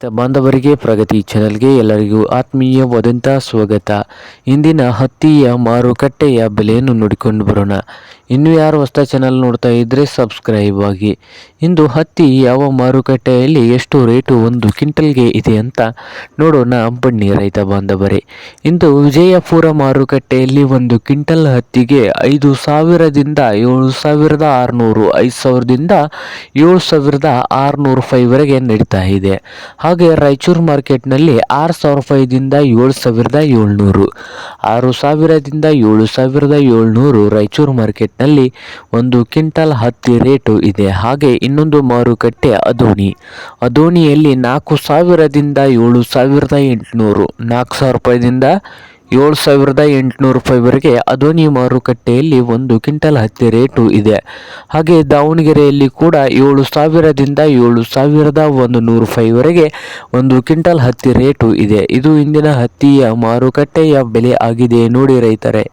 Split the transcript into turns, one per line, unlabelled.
ಬಾಂಧವರಿಗೆ ಪ್ರಗತಿ ಚಾನೆಲ್ಗೆ ಎಲ್ಲರಿಗೂ ಆತ್ಮೀಯವಾದಂಥ ಸ್ವಾಗತ. ಇಂದಿನ ಹತ್ತಿಯ ಮಾರುಕಟ್ಟೆಯ ಬೆಲೆಯನ್ನು ನೋಡಿಕೊಂಡು ಬರೋಣ. ಇನ್ನು ಯಾರು ಹೊಸ ಚಾನಲ್ ನೋಡ್ತಾ ಇದ್ದರೆ ಸಬ್ಸ್ಕ್ರೈಬ್ ಆಗಿ. ಇಂದು ಹತ್ತಿ ಯಾವ ಮಾರುಕಟ್ಟೆಯಲ್ಲಿ ಎಷ್ಟು ರೇಟು ಒಂದು ಕ್ವಿಂಟಲ್ಗೆ ಇದೆ ಅಂತ ನೋಡೋಣ ಬನ್ನಿ ರೈತ ಬಾಂಧವರೇ. ಇಂದು ವಿಜಯಪುರ ಮಾರುಕಟ್ಟೆಯಲ್ಲಿ ಒಂದು ಕ್ವಿಂಟಲ್ ಹತ್ತಿಗೆ 5,000ದಿಂದ 7,600, 5,000ದಿಂದ 7,600 ರೂಪಾಯಿವರೆಗೆ ನಡೀತಾ ಇದೆ. ಹಾಗೆ ರಾಯಚೂರು ಮಾರ್ಕೆಟ್ನಲ್ಲಿ 6,000 ರೂಪಾಯಿದಿಂದ 7,700, 6,000ದಿಂದ 7,700 ರಾಯಚೂರು ಮಾರ್ಕೆಟ್ನಲ್ಲಿ ಒಂದು ಕ್ವಿಂಟಲ್ ಹತ್ತಿ ರೇಟು ಇದೆ. ಹಾಗೆ ಇನ್ನೊಂದು ಮಾರುಕಟ್ಟೆ ಅದೋಣಿಯಲ್ಲಿ 4,000ದಿಂದ 7,800, 4,000 ರೂಪಾಯಿದಿಂದ 7,800 ರೂಪಾಯಿವರೆಗೆ ಅದೋಣಿ ಮಾರುಕಟ್ಟೆಯಲ್ಲಿ ಒಂದು ಕ್ವಿಂಟಲ್ ಹತ್ತಿ ರೇಟು ಇದೆ. ಹಾಗೆ ದಾವಣಗೆರೆಯಲ್ಲಿ ಕೂಡ 7,000ದಿಂದ 7,100 ರೂಪಾಯಿವರೆಗೆ ಒಂದು ಕ್ವಿಂಟಲ್ ಹತ್ತಿ ರೇಟು ಇದೆ. ಇದು ಇಂದಿನ ಹತ್ತಿಯ ಮಾರುಕಟ್ಟೆಯ ಬೆಲೆ ಆಗಿದೆ ನೋಡಿ ರೈತರೇ.